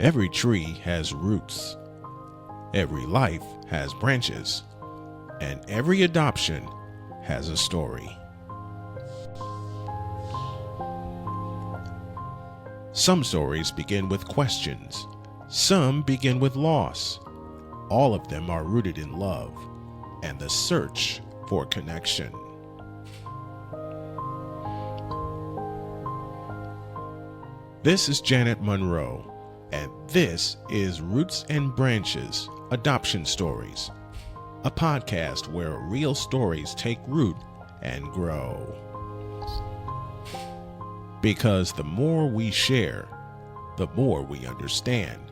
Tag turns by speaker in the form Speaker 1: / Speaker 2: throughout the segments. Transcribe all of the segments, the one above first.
Speaker 1: Every tree has roots, every life has branches, and every adoption has a story. Some stories begin with questions, some begin with loss. All of them are rooted in love and the search for connection. This is Janet Monroe, and this is Roots and Branches Adoption Stories, a podcast where real stories take root and grow. Because the more we share, the more we understand,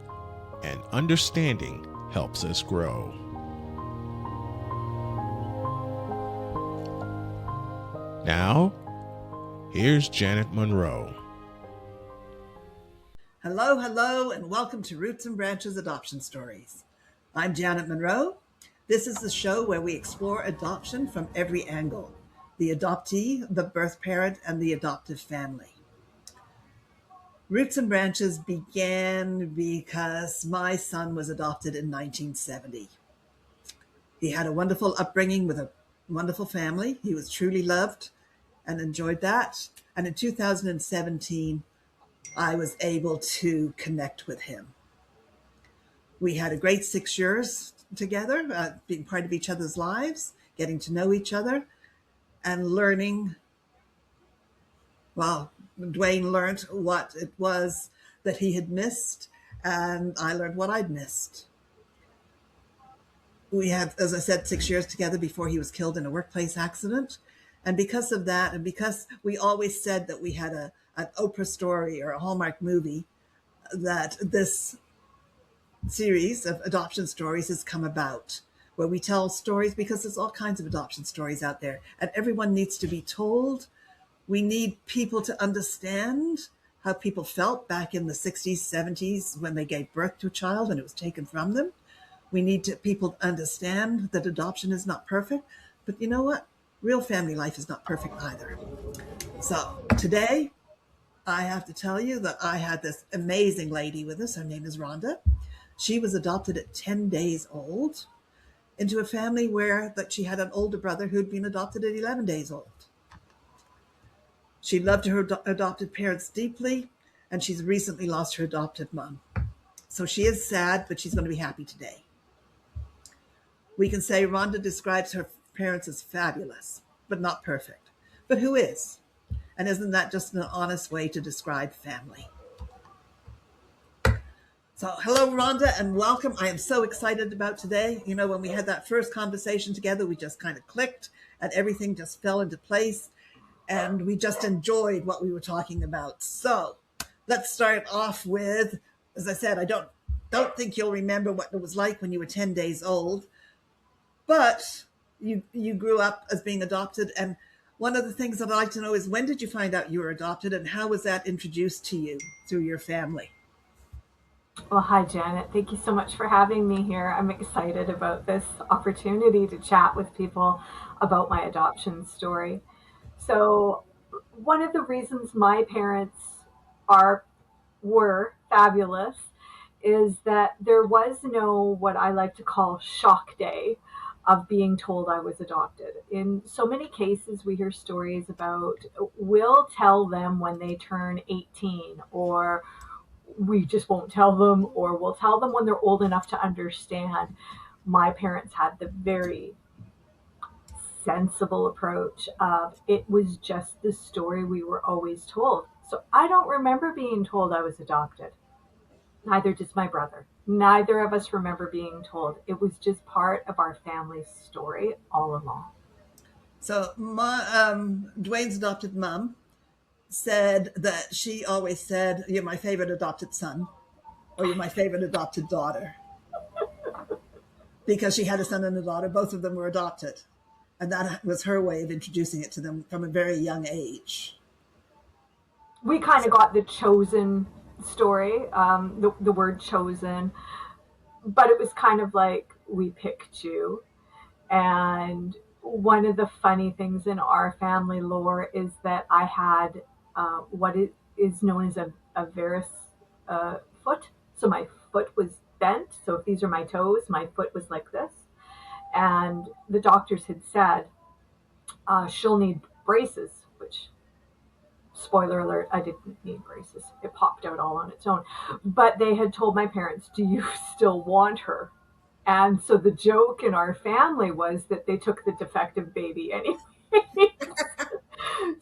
Speaker 1: and understanding helps us grow. Now, here's Janet Monroe.
Speaker 2: Hello, and welcome to Roots and Branches Adoption Stories. I'm Janet Monroe. This is the show where we explore adoption from every angle: the adoptee, the birth parent, and the adoptive family. Roots and Branches began because my son was adopted in 1970. He had a wonderful upbringing with a wonderful family. He was truly loved and enjoyed that. And in 2017, I was able to connect with him. We had a great 6 years together, being part of each other's lives, getting to know each other, and learning. Well, Dwayne learned what it was that he had missed, and I learned what I'd missed. We had, as I said, 6 years together before he was killed in a workplace accident. And because of that, and because we always said that we had an Oprah story or a Hallmark movie, that this series of adoption stories has come about, where we tell stories because there's all kinds of adoption stories out there, and everyone needs to be told. We need people to understand how people felt back in the 60s, 70s when they gave birth to a child and it was taken from them. We need people to understand that adoption is not perfect, but you know what? Real family life is not perfect either. So today, I have to tell you that I had this amazing lady with us. Her name is Ronda. She was adopted at 10 days old into a family where that she had an older brother who'd been adopted at 11 days old. She loved her adopted parents deeply, and she's recently lost her adopted mom. So she is sad, but she's going to be happy today. We can say Ronda describes her parents as fabulous, but not perfect. But who is? And isn't that just an honest way to describe family? So hello, Ronda, and welcome. I am so excited about today. You know, when we had that first conversation together, we just kind of clicked and everything just fell into place. And we just enjoyed what we were talking about. So let's start off with, as I said, I don't think you'll remember what it was like when you were 10 days old, but you grew up as being adopted. And one of the things that I'd like to know is, when did you find out you were adopted, and how was that introduced to you through your family?
Speaker 3: Well, hi, Janet. Thank you so much for having me here. I'm excited about this opportunity to chat with people about my adoption story. So one of the reasons my parents were fabulous is that there was no, what I like to call, shock day of being told I was adopted. In so many cases, we hear stories about, we'll tell them when they turn 18, or we just won't tell them, or we'll tell them when they're old enough to understand. My parents had the very sensible approach of, it was just the story we were always told. So I don't remember being told I was adopted. Neither does my brother. Neither of us remember being told. It was just part of our family's story all along.
Speaker 2: So Dwayne's adopted mom said that she always said, "You're my favorite adopted son," or "You're my favorite adopted daughter," because she had a son and a daughter. Both of them were adopted. And that was her way of introducing it to them from a very young age.
Speaker 3: We kind of got the chosen story, the word chosen, but it was kind of like, we picked you. And one of the funny things in our family lore is that I had what is known as a varus foot So my foot was bent. So if these are my toes, my foot was like this. And the doctors had said, she'll need braces, which, spoiler alert, I didn't need braces. It popped out all on its own. But they had told my parents, do you still want her? And so the joke in our family was that they took the defective baby anyway.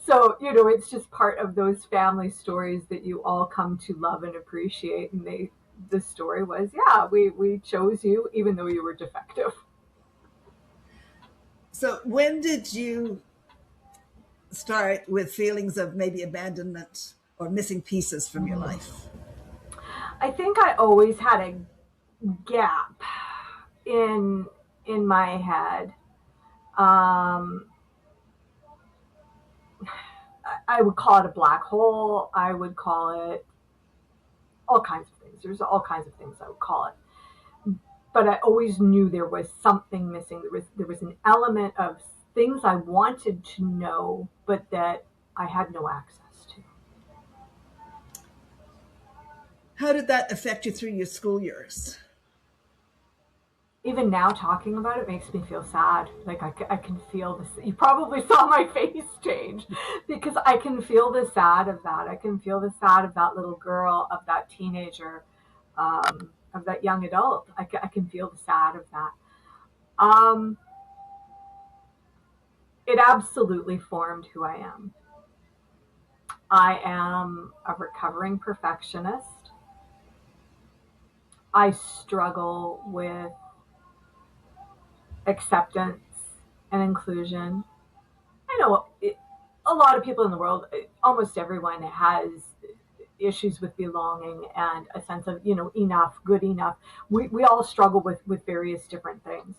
Speaker 3: So, it's just part of those family stories that you all come to love and appreciate. And the story was, yeah, we chose you even though you were defective.
Speaker 2: So when did you start with feelings of maybe abandonment or missing pieces from your life?
Speaker 3: I think I always had a gap in my head. Um, I would call it a black hole. I would call it all kinds of things. There's all kinds of things I would call it. But I always knew there was something missing. There was an element of things I wanted to know, but that I had no access to.
Speaker 2: How did that affect you through your school years?
Speaker 3: Even now talking about it makes me feel sad. Like I can feel this. You probably saw my face change because I can feel the sad of that. I can feel the sad of that little girl, of that teenager, of that young adult. I can feel the sad of that. Um, it absolutely formed who I am. I am a recovering perfectionist. I struggle with acceptance and inclusion. I know a lot of people in the world, almost everyone has issues with belonging and a sense of, enough, good enough. We all struggle with various different things.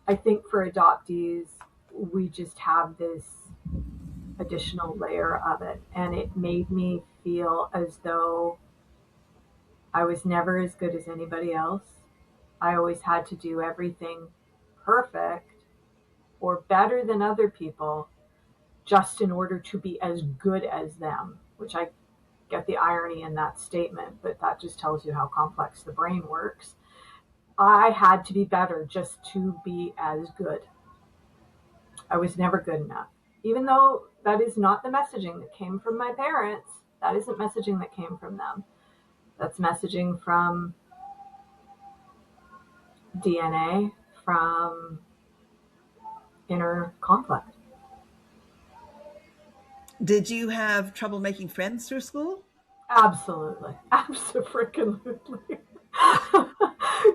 Speaker 3: I think for adoptees, we just have this additional layer of it. And it made me feel as though I was never as good as anybody else. I always had to do everything perfect or better than other people just in order to be as good as them, which I get the irony in that statement, but that just tells you how complex the brain works. I had to be better just to be as good. I was never good enough. Even though that is not the messaging that came from my parents, that isn't messaging that came from them. That's messaging from DNA, from inner conflict.
Speaker 2: Did you have trouble making friends through school?
Speaker 3: Absolutely. Absolutely.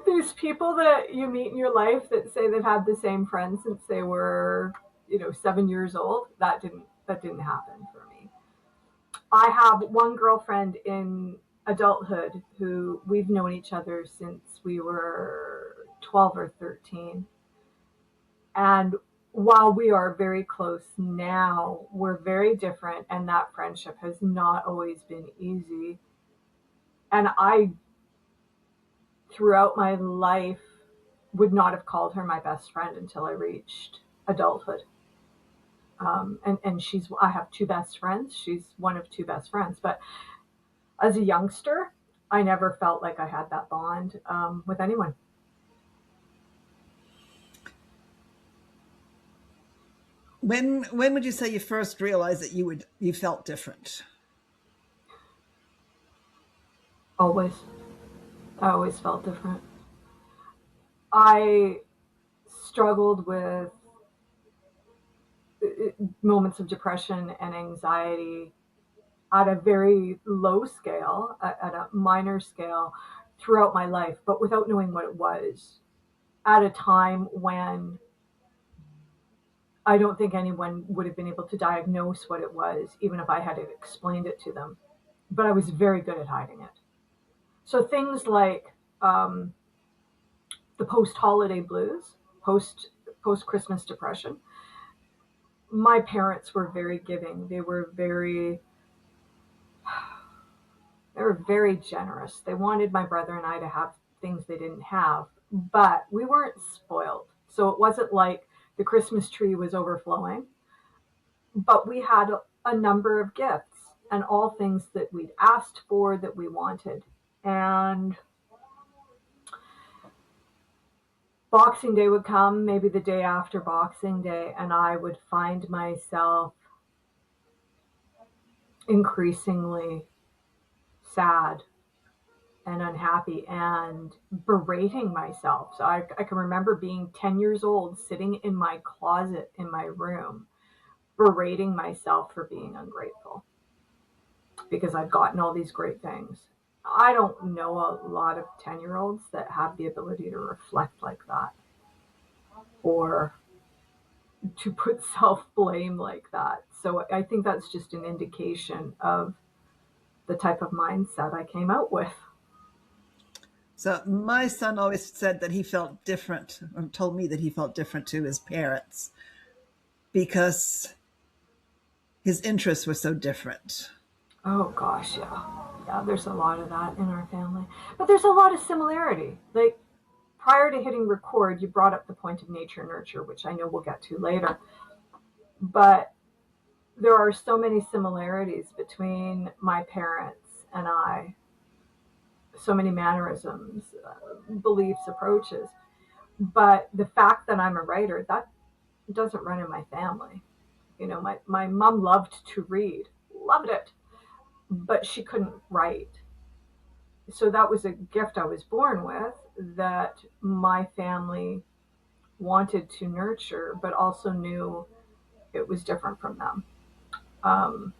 Speaker 3: These people that you meet in your life that say they've had the same friends since they were, 7 years old, that didn't happen for me. I have one girlfriend in adulthood who we've known each other since we were 12 or 13. And while we are very close now, we're very different, and that friendship has not always been easy. And I, throughout my life, would not have called her my best friend until I reached adulthood. And I have two best friends. She's one of two best friends. But as a youngster, I never felt like I had that bond with anyone.
Speaker 2: When would you say you first realized that you felt different?
Speaker 3: Always. I always felt different. I struggled with moments of depression and anxiety at a very low scale, at a minor scale throughout my life, but without knowing what it was, at a time when I don't think anyone would have been able to diagnose what it was, even if I had explained it to them. But I was very good at hiding it. So things like the post-holiday blues, post-Christmas depression. My parents were very giving. They were very generous. They wanted my brother and I to have things they didn't have, but we weren't spoiled. So it wasn't like the Christmas tree was overflowing, but we had a number of gifts and all things that we'd asked for, that we wanted. And Boxing Day would come, maybe the day after Boxing Day, and I would find myself increasingly sad and unhappy and berating myself. So I can remember being 10 years old, sitting in my closet in my room, berating myself for being ungrateful because I've gotten all these great things. I don't know a lot of 10-year-olds that have the ability to reflect like that or to put self blame like that. So I think that's just an indication of the type of mindset I came out with.
Speaker 2: So my son always said that he felt different, or told me that he felt different to his parents because his interests were so different.
Speaker 3: Oh gosh, yeah. Yeah, there's a lot of that in our family. But there's a lot of similarity. Like prior to hitting record, you brought up the point of nature nurture, which I know we'll get to later. But there are so many similarities between my parents and I, so many mannerisms, beliefs, approaches. But the fact that I'm a writer, that doesn't run in my family. You know, my mom loved to read, loved it, but she couldn't write. So that was a gift I was born with that my family wanted to nurture, but also knew it was different from them. Um,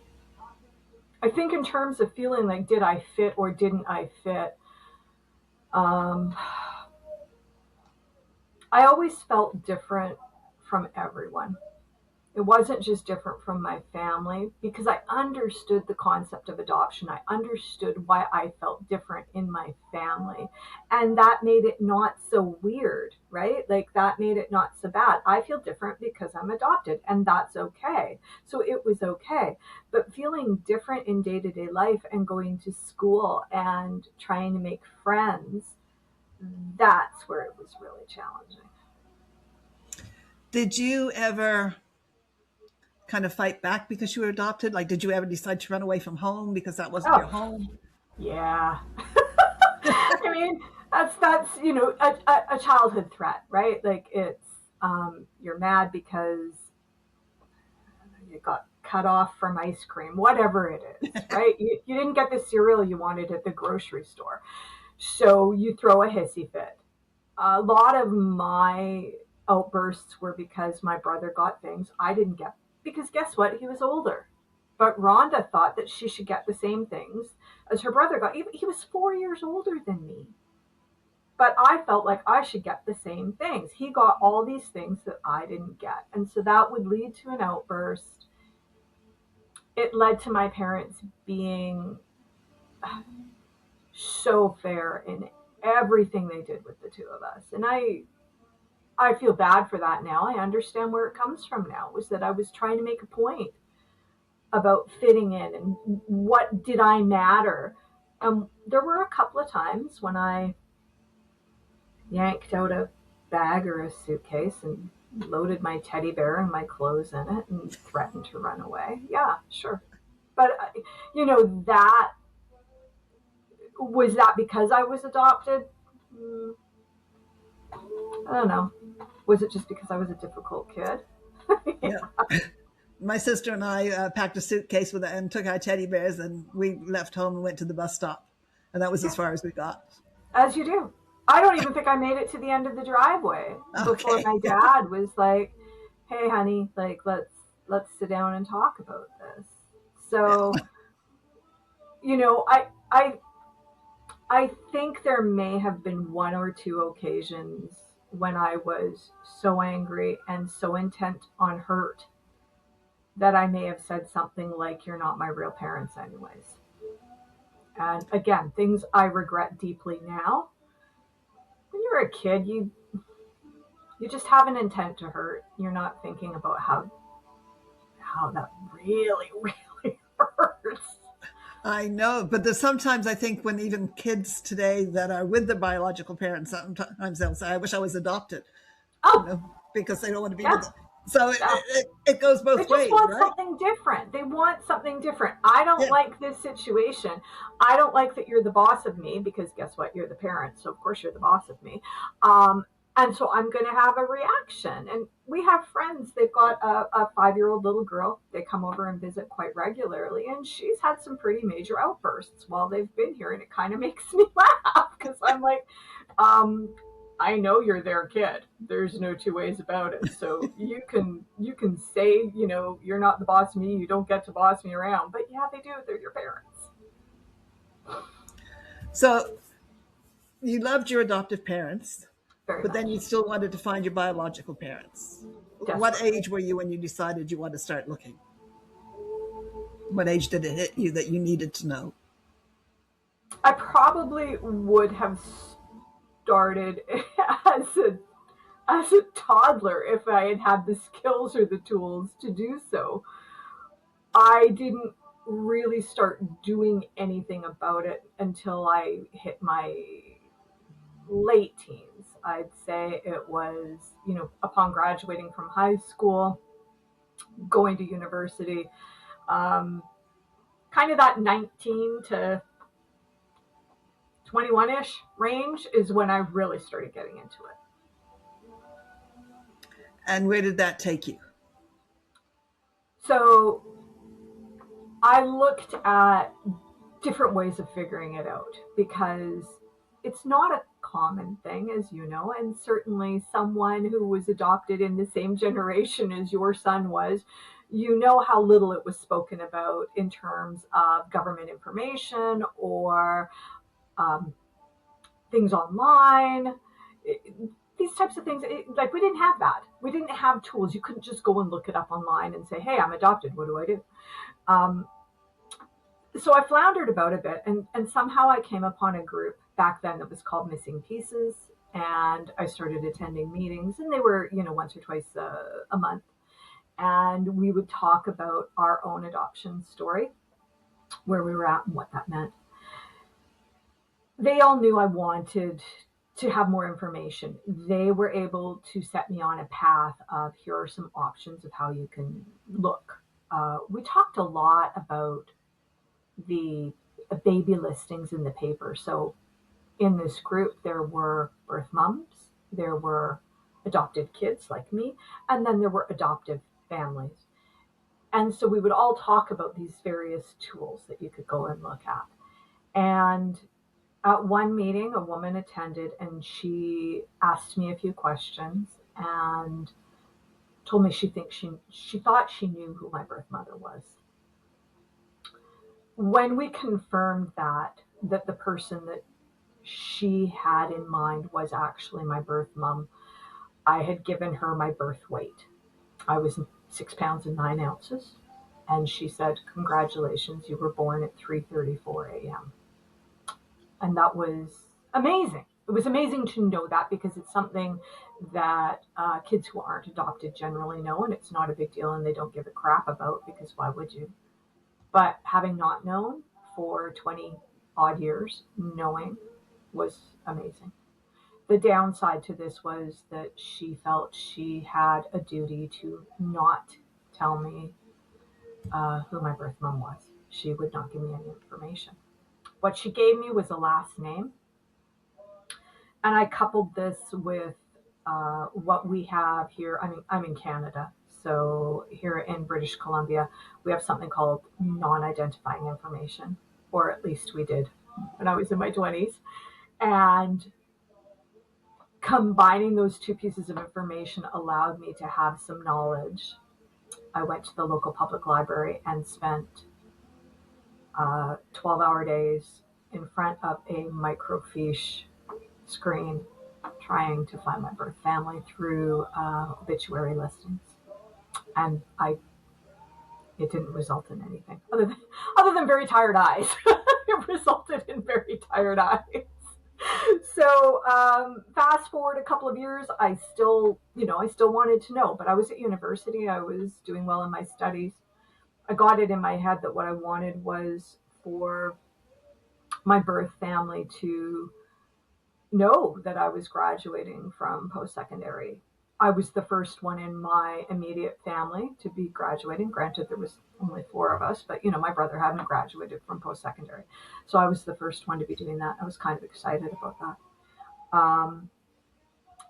Speaker 3: I think in terms of feeling like, did I fit or didn't I fit? Um, I always felt different from everyone. It wasn't just different from my family because I understood the concept of adoption. I understood why I felt different in my family. And that made it not so weird, right? Like that made it not so bad. I feel different because I'm adopted, and that's okay. So it was okay. But feeling different in day to day life and going to school and trying to make friends, that's where it was really challenging.
Speaker 2: Did you ever kind of fight back because you were adopted? Like, did you ever decide to run away from home because that wasn't your
Speaker 3: Oh,
Speaker 2: home?
Speaker 3: yeah. I mean, that's a childhood threat, right? Like it's you're mad because you got cut off from ice cream, whatever it is, right? You didn't get the cereal you wanted at the grocery store, so you throw a hissy fit. A lot of my outbursts were because my brother got things I didn't get. Because guess what? He was older. But Rhonda thought that she should get the same things as her brother got. He was 4 years older than me. But I felt like I should get the same things. He got all these things that I didn't get. And so that would lead to an outburst. It led to my parents being so fair in everything they did with the two of us. And I feel bad for that now. I understand where it comes from now, was that I was trying to make a point about fitting in and what did I matter. There were a couple of times when I yanked out a bag or a suitcase and loaded my teddy bear and my clothes in it and threatened to run away. Yeah, sure. But, that was that because I was adopted? I don't know. Was it just because I was a difficult kid?
Speaker 2: Yeah. My sister and I packed a suitcase with it and took our teddy bears, and we left home and went to the bus stop. And that was as far as we got.
Speaker 3: As you do. I don't even think I made it to the end of the driveway before my dad was like, "Hey, honey, like let's sit down and talk about this." So, I think there may have been one or two occasions when I was so angry and so intent on hurt that I may have said something like, "You're not my real parents anyways." And again, things I regret deeply now. When you're a kid, you just have an intent to hurt. You're not thinking about how that really, really hurts.
Speaker 2: I know, but there's sometimes I think when even kids today that are with their biological parents, sometimes they'll say, "I wish I was adopted,"
Speaker 3: Oh,
Speaker 2: because they don't want to be
Speaker 3: yeah,
Speaker 2: with them. So
Speaker 3: yeah.
Speaker 2: it goes
Speaker 3: They
Speaker 2: both
Speaker 3: just
Speaker 2: ways,
Speaker 3: want
Speaker 2: right?
Speaker 3: something different. They want something different. I don't
Speaker 2: Yeah.
Speaker 3: like this situation. I don't like that you're the boss of me because guess what? You're the parent. So of course you're the boss of me. And so I'm going to have a reaction. And we have friends, they've got a 5-year-old little girl. They come over and visit quite regularly. And she's had some pretty major outbursts while they've been here. And it kind of makes me laugh because I'm like, um, I know you're their kid. There's no two ways about it. So you can say, you're not the boss of me. You don't get to boss me around. But yeah, they do. They're your parents.
Speaker 2: So you loved your adoptive parents,
Speaker 3: Very
Speaker 2: but then
Speaker 3: much.
Speaker 2: you still wanted to find your biological parents. What
Speaker 3: Desperately.
Speaker 2: age were you when you decided you wanted to start looking? What age did it hit you that you needed to know?
Speaker 3: I probably would have started as a toddler if I had had the skills or the tools to do so. I didn't really start doing anything about it until I hit my late teens. I'd say it was, upon graduating from high school, going to university, um, kind of that 19 to 21 ish range is when I really started getting into it.
Speaker 2: And where did that take you?
Speaker 3: So I looked at different ways of figuring it out because it's not a common thing, as you know, and certainly someone who was adopted in the same generation as your son was, how little it was spoken about in terms of government information or um, things online. These types of things, like we didn't have that. We didn't have tools. You couldn't just go and look it up online and say, hey, I'm adopted. What do I do? Um, so I floundered about a bit, and somehow I came upon a group back then that was called Missing Pieces, and I started attending meetings, and they were, once or twice a month, and we would talk about our own adoption story, where we were at and what that meant. They all knew I wanted to have more information. They were able to set me on a path of here are some options of how you can look. We talked a lot about the baby listings in the paper. So in this group, there were birth moms, there were adopted kids like me, and then there were adoptive families. And so we would all talk about these various tools that you could go and look at. And at one meeting, a woman attended and she asked me a few questions and told me she thought she knew who my birth mother was. When we confirmed that the person that she had in mind was actually my birth mom, I had given her my birth weight. I was 6 pounds and 9 ounces, and she said, "Congratulations, you were born at 3:34 a.m." And that was amazing. It was amazing to know that because it's something that kids who aren't adopted generally know, and it's not a big deal, and they don't give a crap about because why would you? But having not known for 20 odd years, knowing was amazing. The downside to this was that she felt she had a duty to not tell me who my birth mom was. She would not give me any information. What she gave me was a last name, and I coupled this with what we have here. I mean, I'm in Canada, so here in British Columbia, we have something called non-identifying information, or at least we did when I was in my 20s. And combining those two pieces of information allowed me to have some knowledge. I went to the local public library and spent 12-hour days in front of a microfiche screen trying to find my birth family through obituary listings. And it didn't result in anything other than very tired eyes. It resulted in very tired eyes. So fast forward a couple of years, I still wanted to know, but I was at university. I was doing well in my studies. I got it in my head that what I wanted was for my birth family to know that I was graduating from post-secondary. I was the first one in my immediate family to be graduating. Granted, there was only four of us, but my brother hadn't graduated from post-secondary. So I was the first one to be doing that. I was kind of excited about that. Um,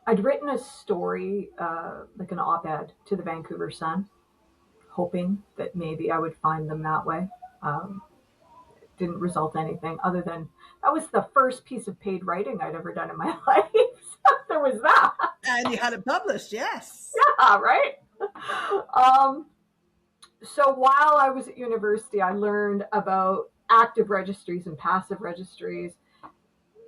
Speaker 3: I'd written a story, like an op-ed to the Vancouver Sun, hoping that maybe I would find them that way. Um, didn't result in anything other than that was the first piece of paid writing I'd ever done in my life. So there was that.
Speaker 2: And you had it published, yes.
Speaker 3: Yeah, right. Um, so while I was at university, I learned about active registries and passive registries.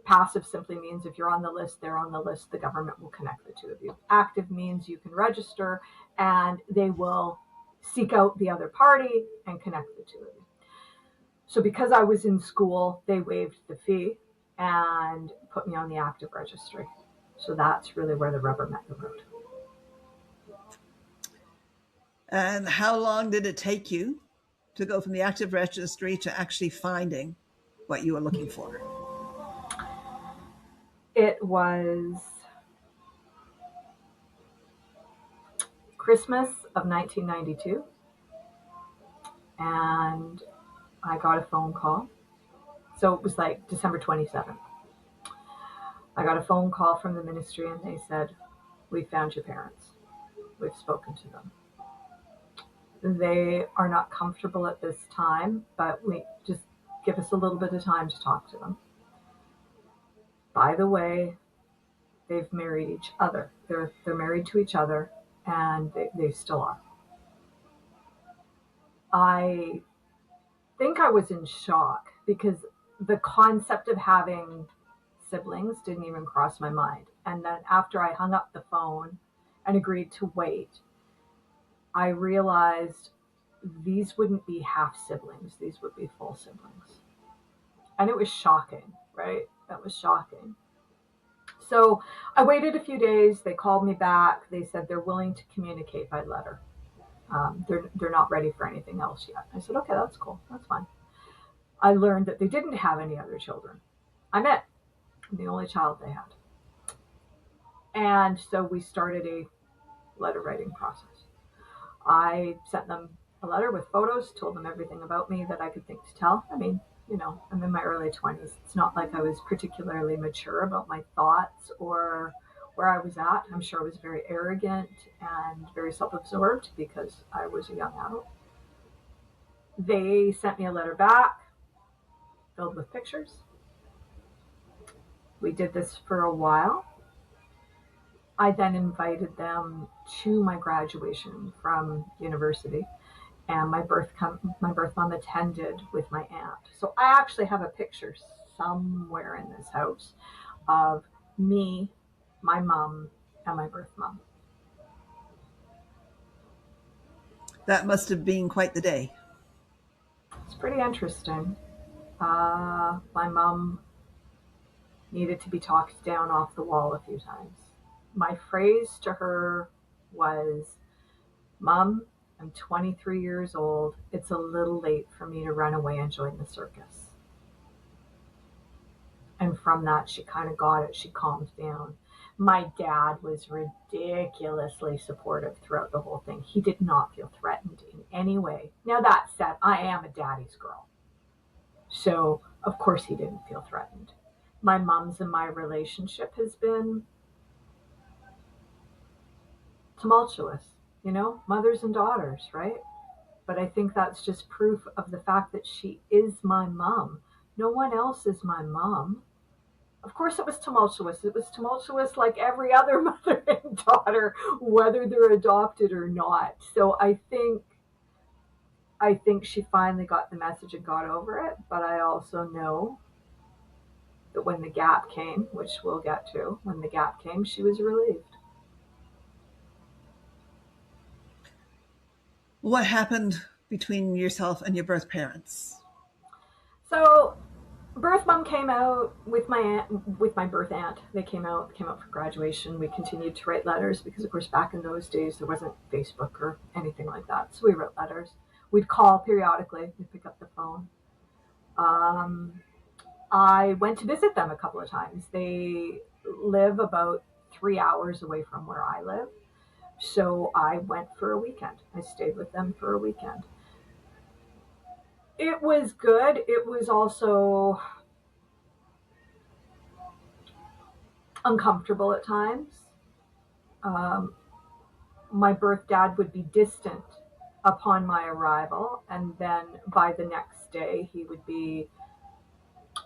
Speaker 3: Passive simply means if you're on the list, they're on the list, the government will connect the two of you. Active means you can register and they will seek out the other party and connect the two of you. So because I was in school, they waived the fee and put me on the active registry. So that's really where the rubber met the road.
Speaker 2: And how long did it take you to go from the active registry to actually finding what you were looking for?
Speaker 3: It was Christmas of 1992, and I got a phone call. So it was like December 27th. I got a phone call from the ministry and they said, "We found your parents. We've spoken to them. They are not comfortable at this time, but we just give us a little bit of time to talk to them. By the way, they've married each other. They're married to each other, and they still are." I think I was in shock because the concept of having siblings didn't even cross my mind. And then after I hung up the phone and agreed to wait, I realized these wouldn't be half siblings, these would be full siblings. And it was shocking, right? That was shocking. So I waited a few days. They called me back. They said they're willing to communicate by letter. They're not ready for anything else yet. I said, okay, that's cool. That's fine. I learned that they didn't have any other children. I'm it. I'm the only child they had. And so we started a letter writing process. I sent them a letter with photos, told them everything about me that I could think to tell. I mean, I'm in my early 20s. It's not like I was particularly mature about my thoughts or where I was at. I'm sure I was very arrogant and very self absorbed because I was a young adult. They sent me a letter back filled with pictures. We did this for a while. I then invited them to my graduation from university, and my birth mom attended with my aunt. So I actually have a picture somewhere in this house of me, my mom, and my birth mom.
Speaker 2: That must have been quite the day.
Speaker 3: It's pretty interesting. My mom needed to be talked down off the wall a few times. My phrase to her was, "Mom, I'm 23 years old. It's a little late for me to run away and join the circus." And from that, she kind of got it. She calmed down. My dad was ridiculously supportive throughout the whole thing. He did not feel threatened in any way. Now, that said, I am a daddy's girl. So, of course, he didn't feel threatened. My mom's and my relationship has been tumultuous, mothers and daughters, right? But I think that's just proof of the fact that she is my mom. No one else is my mom. Of course, it was tumultuous. It was tumultuous like every other mother and daughter, whether they're adopted or not. So I think she finally got the message and got over it. But I also know that when the gap came, which we'll get to, when the gap came, she was relieved.
Speaker 2: What happened between yourself and your birth parents?
Speaker 3: So birth mom came out with my birth aunt. They came out for graduation. We continued to write letters because, of course, back in those days there wasn't Facebook or anything like that. So we wrote letters. We'd call periodically. We'd pick up the phone. I went to visit them a couple of times. They live about 3 hours away from where I live. So I went for a weekend. I stayed with them for a weekend. It was good. It was also uncomfortable at times. my birth dad would be distant upon my arrival, and then by the next day he would be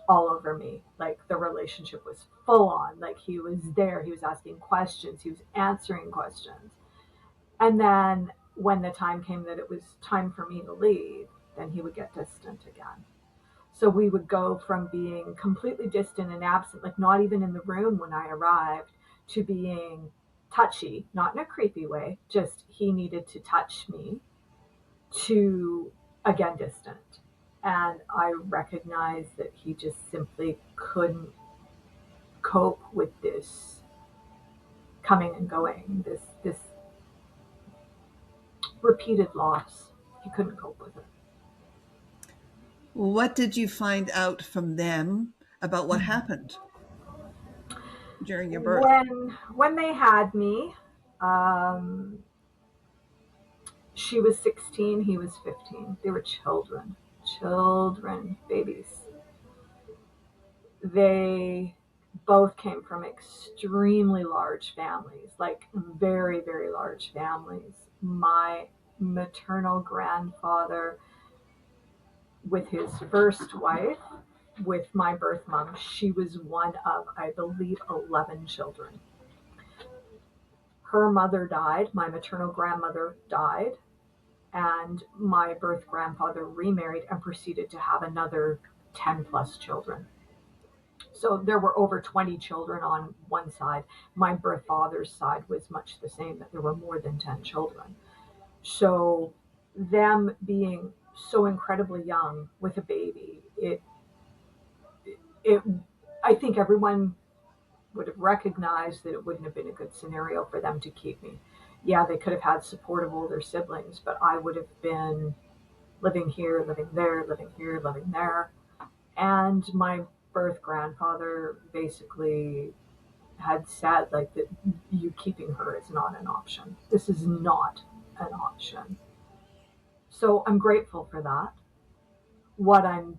Speaker 3: all over me. Like the relationship was full on. Like he was there, he was asking questions, he was answering questions. And then when the time came that it was time for me to leave, then he would get distant again. So we would go from being completely distant and absent, like not even in the room when I arrived, to being touchy, not in a creepy way, just he needed to touch me, to again distant. And I recognized that he just simply couldn't cope with this coming and going, this repeated loss. He couldn't cope with it.
Speaker 2: What did you find out from them about what happened during your birth?
Speaker 3: When they had me, um, she was 16, he was 15. They were children, babies. They both came from extremely large families, like very, very large families. My maternal grandfather, with his first wife, with my birth mom, she was one of, I believe, 11 children. Her mother died, my maternal grandmother died, and my birth grandfather remarried and proceeded to have another 10 plus children. So there were over 20 children on one side. My birth father's side was much the same, that there were more than 10 children. So them being so incredibly young with a baby, it I think everyone would have recognized that it wouldn't have been a good scenario for them to keep me. Yeah, they could have had support of older siblings, but I would have been living here, living there, living here, living there. And my birth grandfather basically had said like that you keeping her is not an option. This is not an option. So I'm grateful for that. What I'm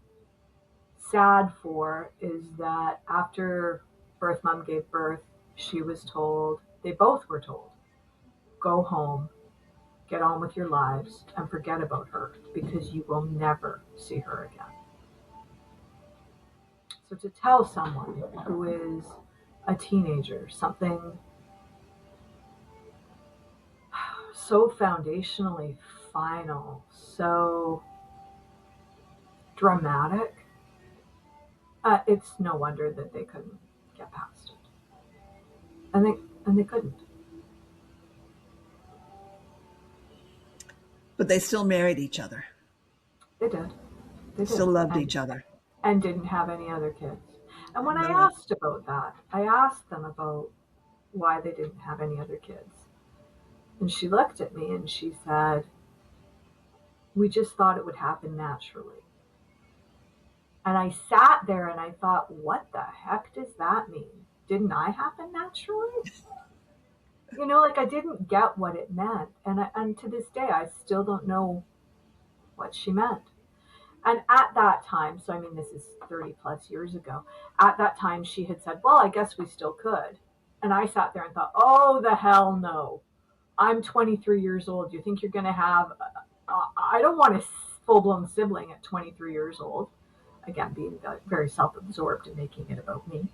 Speaker 3: sad for is that after birth mom gave birth, she was told, they both were told, go home, get on with your lives, and forget about her because you will never see her again. So to tell someone who is a teenager something so foundationally final, so dramatic, it's no wonder that they couldn't get past it, and they couldn't.
Speaker 2: But they still married each other,
Speaker 3: They did. They did.
Speaker 2: still loved
Speaker 3: And
Speaker 2: each other.
Speaker 3: didn't have any other kids. And when I
Speaker 2: No,
Speaker 3: asked about that, I asked them about why they didn't have any other kids. And she looked at me and she said, we just thought it would happen naturally. And I sat there and I thought, what the heck does that mean? Didn't I happen naturally? Like I didn't get what it meant. And to this day, I still don't know what she meant. And at that time, so I mean, this is 30 plus years ago, at that time, she had said, well, I guess we still could. And I sat there and thought, oh, the hell no. I'm 23 years old. You think you're going to have, I don't want a full blown sibling at 23 years old. Again, being very self absorbed and making it about me.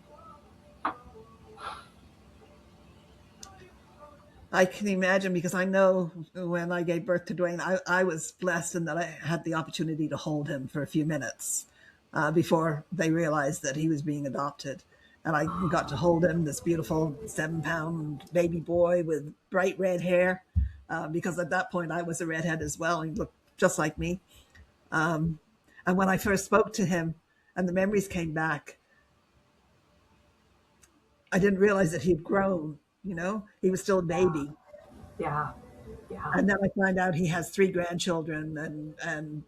Speaker 2: I can imagine, because I know when I gave birth to Dwayne, I was blessed in that I had the opportunity to hold him for a few minutes before they realized that he was being adopted. And I got to hold him, this beautiful 7-pound baby boy with bright red hair, because at that point I was a redhead as well. He looked just like me. And when I first spoke to him and the memories came back, I didn't realize that he'd grown. He was still a baby.
Speaker 3: Yeah. Yeah.
Speaker 2: And then I find out he has 3 grandchildren, and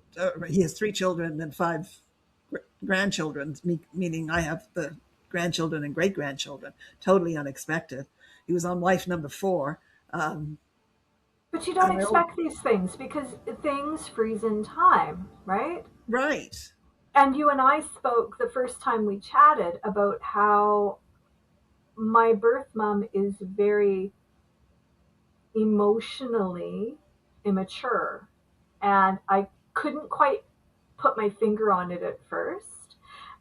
Speaker 2: he has 3 children and 5 grandchildren, meaning I have the grandchildren and great grandchildren. Totally unexpected. He was on wife number 4.
Speaker 3: But you don't expect these things because things freeze in time, right?
Speaker 2: Right.
Speaker 3: And you and I spoke the first time we chatted about how my birth mom is very emotionally immature. And I couldn't quite put my finger on it at first.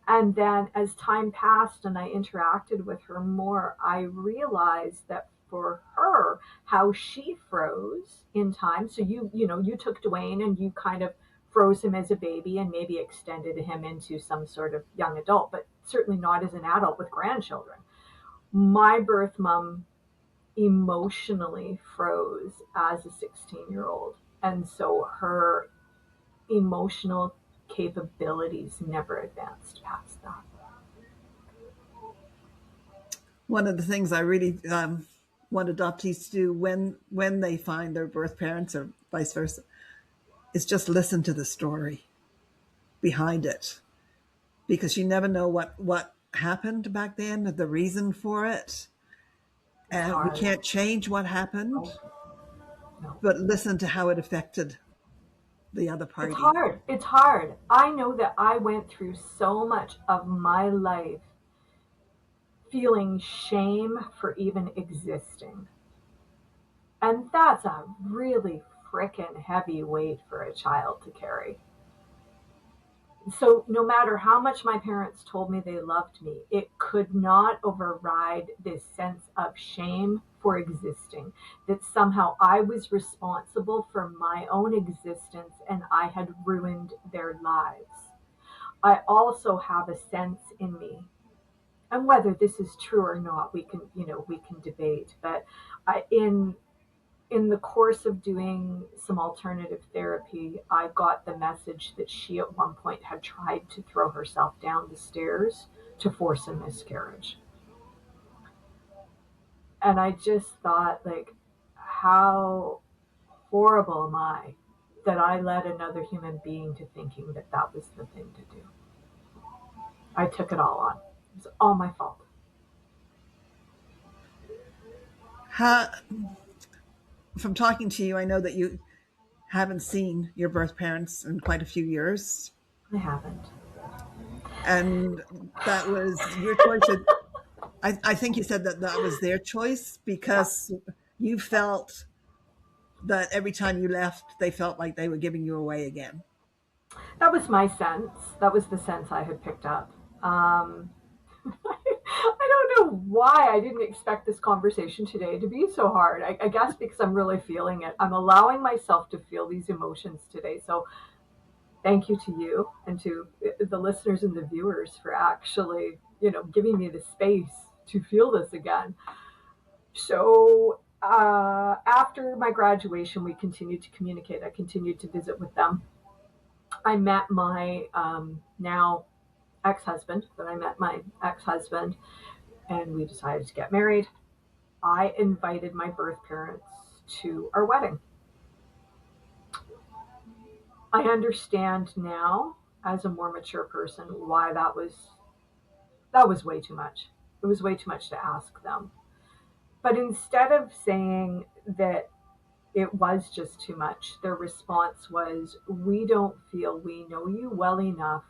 Speaker 3: And then as time passed and I interacted with her more, I realized that for her, how she froze in time. So you took Dwayne and you kind of froze him as a baby and maybe extended him into some sort of young adult, but certainly not as an adult with grandchildren. My birth mom emotionally froze as a 16-year-old. And so her emotional capabilities never advanced past that.
Speaker 2: One of the things I really want adoptees to do when they find their birth parents or vice versa is just listen to the story behind it, because you never know what happened back then, the reason for it,
Speaker 3: It's
Speaker 2: and we
Speaker 3: hard.
Speaker 2: can't change what happened,
Speaker 3: No, no.
Speaker 2: but listen to how it affected the other
Speaker 3: It's
Speaker 2: party.
Speaker 3: hard. It's hard. I know that I went through so much of my life feeling shame for even existing. And that's a really frickin' heavy weight for a child to carry. So no matter how much my parents told me they loved me, it could not override this sense of shame for existing, that somehow I was responsible for my own existence and I had ruined their lives. I also have a sense in me, and whether this is true or not, we can debate, but in the course of doing some alternative therapy, I got the message that she at one point had tried to throw herself down the stairs to force a miscarriage. And I just thought, like, how horrible am I that I led another human being to thinking that that was the thing to do. I took it all on. It was all my fault.
Speaker 2: How, from talking to you, I know that you haven't seen your birth parents in quite a few years,
Speaker 3: I haven't.
Speaker 2: and that was your choice. I think you said that that was their choice
Speaker 3: Yeah.
Speaker 2: because you felt that every time you left, they felt like they were giving you away again.
Speaker 3: That was my sense. That was the sense I had picked up. I don't know why I didn't expect this conversation today to be so hard. I guess because I'm really feeling it. I'm allowing myself to feel these emotions today. So thank you to you and to the listeners and the viewers for actually, giving me the space to feel this again. So after my graduation, we continued to communicate. I continued to visit with them. I met my now ex-husband, but I met my ex-husband and we decided to get married. I invited my birth parents to our wedding. I understand now as a more mature person why that was way too much. It was way too much to ask them. But instead of saying that it was just too much, their response was, "We don't feel we know you well enough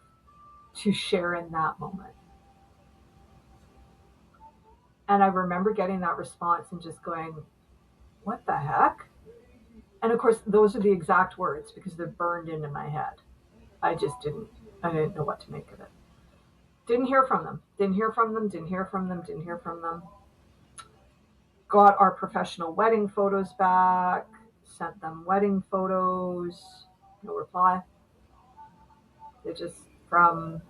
Speaker 3: to share in that moment." And I remember getting that response and just going, "What the heck?" And of course, those are the exact words because they're burned into my head. I didn't know what to make of it. Didn't hear from them. Didn't hear from them. Didn't hear from them. Didn't hear from them. Got our professional wedding photos back. Sent them wedding photos. No reply. They just from.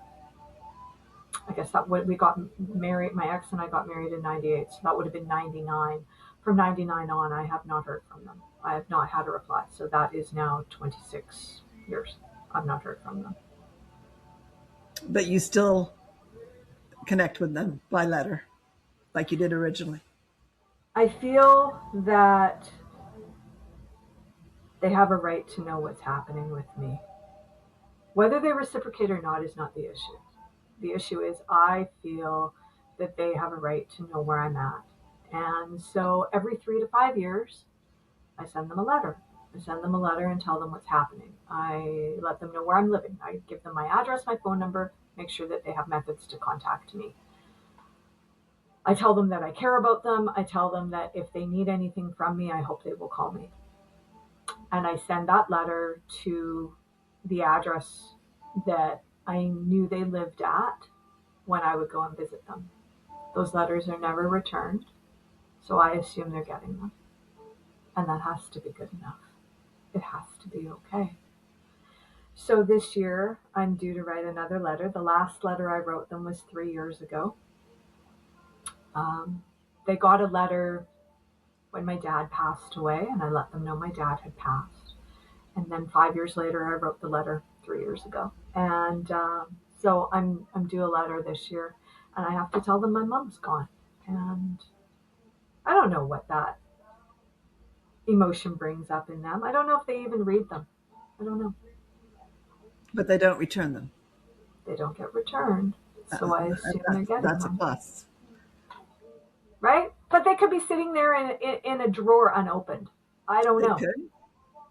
Speaker 3: I guess that we got married. My ex and I got married in '98, so that would have been '99. From '99 on, I have not heard from them. I have not had a reply. So that is now 26 years. I've not heard from them.
Speaker 2: But you still connect with them by letter like you did originally.
Speaker 3: I feel that they have a right to know what's happening with me. Whether they reciprocate or not is not the issue. The issue is I feel that they have a right to know where I'm at. And so every 3 to 5 years, I send them a letter. I send them a letter and tell them what's happening. I let them know where I'm living. I give them my address, my phone number, make sure that they have methods to contact me. I tell them that I care about them. I tell them that if they need anything from me, I hope they will call me. And I send that letter to the address that I knew they lived at when I would go and visit them. Those letters are never returned, so I assume they're getting them. And that has to be good enough. It has to be okay. So this year, I'm due to write another letter. The last letter I wrote them was 3 years ago. They got a letter when my dad passed away, and I let them know my dad had passed. And then 5 years later, I wrote the letter 3 years ago. And so I'm due a letter this year, and I have to tell them my mom's gone. And I don't know what that emotion brings up in them. I don't know if they even read them. I don't know.
Speaker 2: But they don't return them.
Speaker 3: They don't get returned, so I assume they're getting
Speaker 2: That's a
Speaker 3: them.
Speaker 2: plus.
Speaker 3: Right? But they could be sitting there in a drawer unopened. I don't
Speaker 2: They
Speaker 3: know.
Speaker 2: could.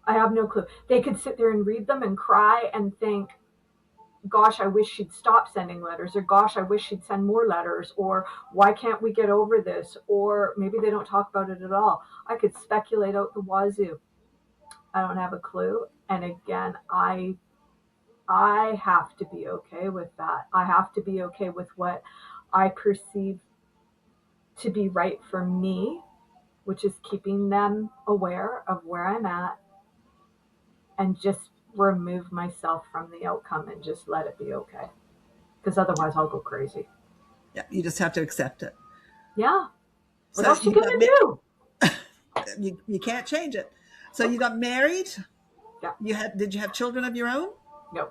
Speaker 3: I have no clue. They could sit there and read them and cry and think, gosh, I wish she'd stop sending letters, or gosh, I wish she'd send more letters, or why can't we get over this? Or maybe they don't talk about it at all. I could speculate out the wazoo. I don't have a clue. And again, I have to be okay with that. I have to be okay with what I perceive to be right for me, which is keeping them aware of where I'm at and just remove myself from the outcome and just let it be okay. Because otherwise I'll go crazy.
Speaker 2: Yeah, you just have to accept it.
Speaker 3: Yeah. What
Speaker 2: So
Speaker 3: else you gonna do?
Speaker 2: You can't change it. So you got married.
Speaker 3: Yeah.
Speaker 2: Did you have children of your own?
Speaker 3: No.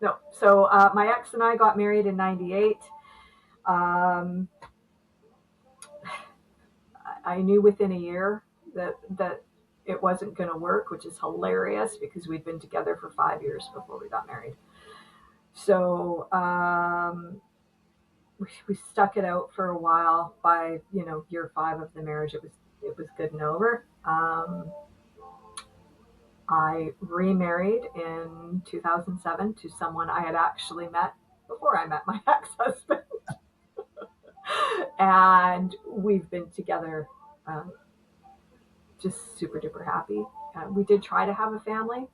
Speaker 3: No. So my ex and I got married in '98. I knew within a year that it wasn't going to work, which is hilarious because we'd been together for 5 years before we got married. So we stuck it out for a while. By year 5 of the marriage, it was good and over. I remarried in 2007 to someone I had actually met before I met my ex-husband. And we've been together just super duper happy. We did try to have a family.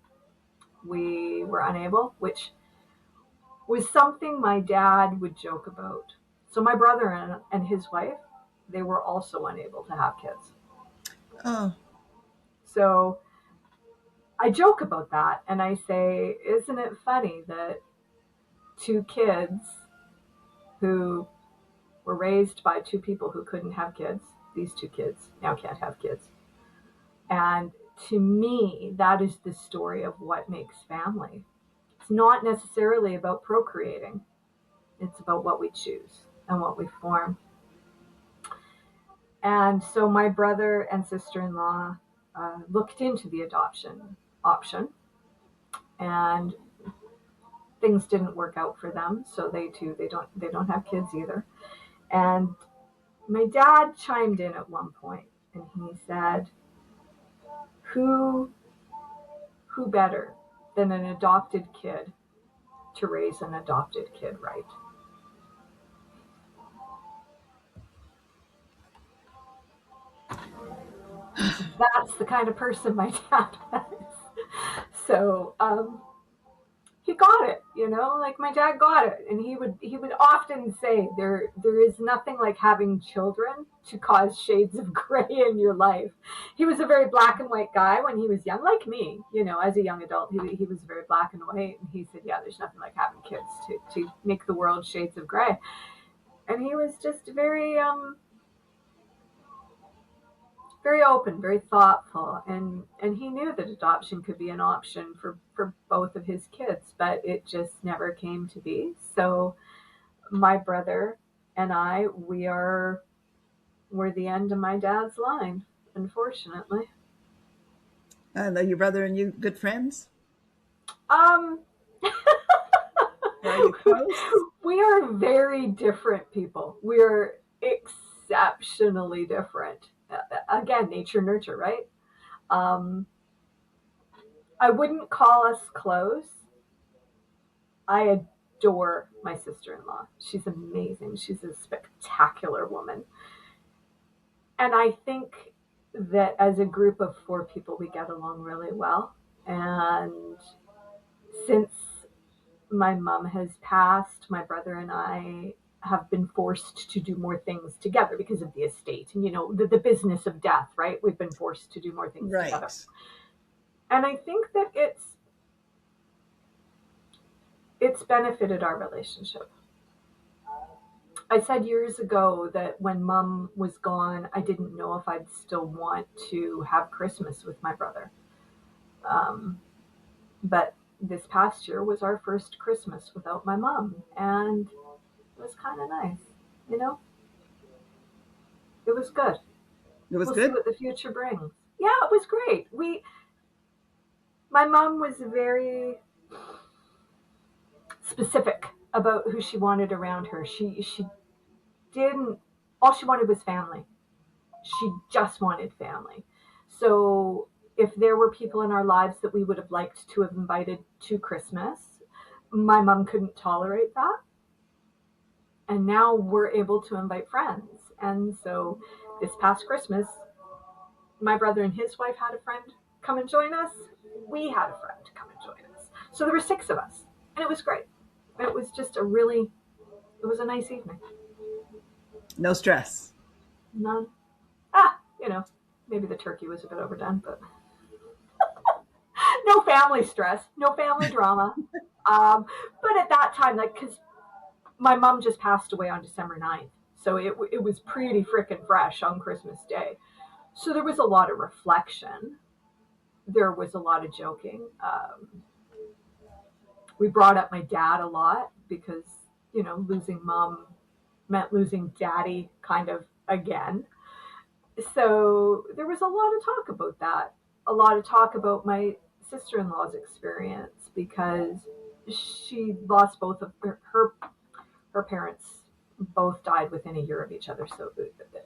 Speaker 3: We were unable, which was something my dad would joke about. So my brother and his wife, they were also unable to have kids.
Speaker 2: Oh.
Speaker 3: So I joke about that and I say, isn't it funny that 2 kids who were raised by 2 people who couldn't have kids, these 2 kids now can't have kids. And to me, that is the story of what makes family. It's not necessarily about procreating. It's about what we choose and what we form. And so my brother and sister-in-law looked into the adoption option, and things didn't work out for them. So they don't have kids either. And my dad chimed in at one point, and he said, "Who better than an adopted kid to raise an adopted kid right?" That's the kind of person my dad was. So he got it, like my dad got it, and he would often say there is nothing like having children to cause shades of gray in your life. He was a very black and white guy when he was young, like me, as a young adult. He was very black and white, and he said, yeah, there's nothing like having kids to make the world shades of gray. And he was just very very open, very thoughtful, and he knew that adoption could be an option for both of his kids, but it just never came to be. So my brother and we're the end of my dad's line, unfortunately.
Speaker 2: And are your brother and you good friends?
Speaker 3: Um,
Speaker 2: Are you close?
Speaker 3: We are very different people. We're exceptionally different. Again, nature, nurture, right? I wouldn't call us close. I adore my sister-in-law. She's amazing. She's a spectacular woman. And I think that as a group of four people, we get along really well. And since my mom has passed, my brother and I have been forced to do more things together because of the estate and, the business of death, right? We've been forced to do more things together.
Speaker 2: Right.
Speaker 3: And I think that it's benefited our relationship. I said years ago that when mom was gone, I didn't know if I'd still want to have Christmas with my brother. Um, but this past year was our first Christmas without my mom, and it was kind of nice. You know, it was good.
Speaker 2: It was
Speaker 3: We'll see
Speaker 2: good.
Speaker 3: what the future brings. Yeah, it was great. My mom was very specific about who she wanted around her. She didn't. All she wanted was family. She just wanted family. So if there were people in our lives that we would have liked to have invited to Christmas, my mom couldn't tolerate that. And now we're able to invite friends. And so this past Christmas, my brother and his wife had a friend come and join us. We had a friend come and join us. So there were six of us. And it was great. It was just it was a nice evening.
Speaker 2: No stress.
Speaker 3: None. Maybe the turkey was a bit overdone, but no family stress, no family drama. But at that time, because my mom just passed away on December 9th, so it was pretty freaking fresh on Christmas Day. So there was a lot of reflection. There was a lot of joking. We brought up my dad a lot because, losing mom meant losing daddy kind of again. So there was a lot of talk about that. A lot of talk about my sister-in-law's experience because she lost both of her parents. Both died within a year of each other, so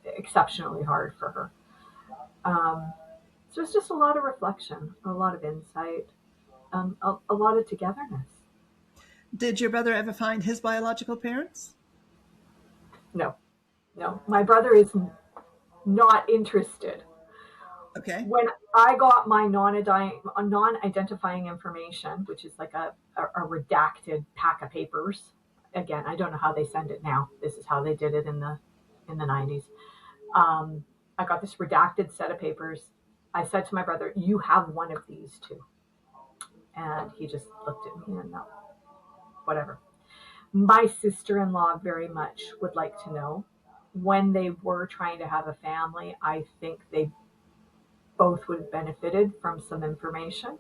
Speaker 3: exceptionally hard for her. So it's just a lot of reflection, a lot of insight, a lot of togetherness.
Speaker 2: Did your brother ever find his biological parents?
Speaker 3: No, no, my brother is not interested.
Speaker 2: Okay.
Speaker 3: When I got my non-identifying information, which is like a redacted pack of papers, again, I don't know how they send it now. This is how they did it in the 90s. I got this redacted set of papers. I said to my brother, "You have one of these too," and he just looked at me and no, whatever. My sister-in-law very much would like to know. When they were trying to have a family, I think they both would have benefited from some information.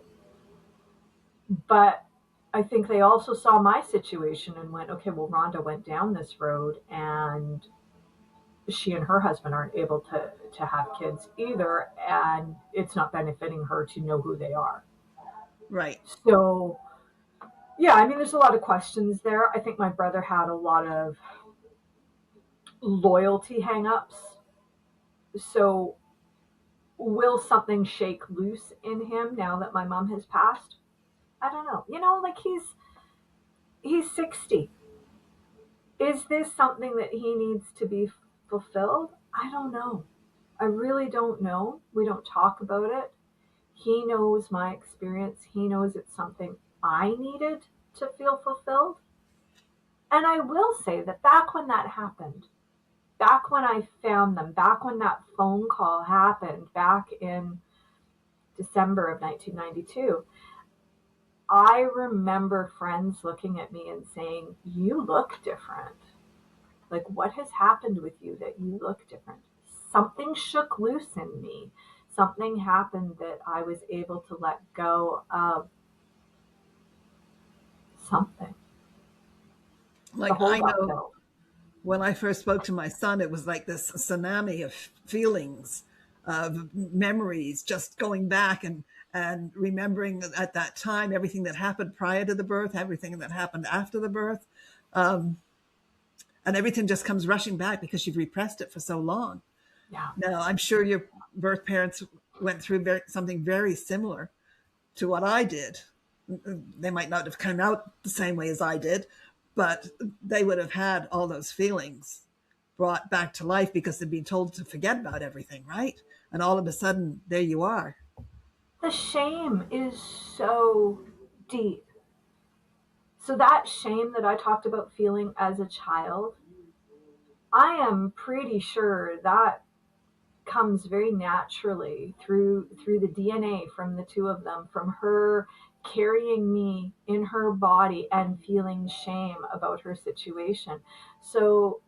Speaker 3: But I think they also saw my situation and went, okay, well, Rhonda went down this road and she and her husband aren't able to have kids either. And it's not benefiting her to know who they are.
Speaker 2: Right.
Speaker 3: So, yeah, I mean, there's a lot of questions there. I think my brother had a lot of loyalty hangups. So, will something shake loose in him now that my mom has passed? I don't know. Like he's 60. Is this something that he needs to be fulfilled? I don't know. I really don't know. We don't talk about it. He knows my experience. He knows it's something I needed to feel fulfilled. And I will say that back when that happened, back when I found them, back when that phone call happened, back in December of 1992, I remember friends looking at me and saying, "You look different. Like, what has happened with you that you look different?" Something shook loose in me. Something happened that I was able to let go of something. The
Speaker 2: Like
Speaker 3: hole
Speaker 2: I
Speaker 3: got
Speaker 2: know
Speaker 3: filled.
Speaker 2: when I first spoke to my son, it was like this tsunami of feelings, of memories, just going back and remembering at that time everything that happened prior to the birth, everything that happened after the birth, and everything just comes rushing back because you've repressed it for so long.
Speaker 3: Yeah.
Speaker 2: Now, I'm sure your birth parents went through something very similar to what I did. They might not have come out the same way as I did, but they would have had all those feelings brought back to life because they've been told to forget about everything, right? And all of a sudden, there you are.
Speaker 3: The shame is so deep. So that shame that I talked about feeling as a child, I am pretty sure that comes very naturally through the DNA from the two of them, from her carrying me in her body and feeling shame about her situation. So,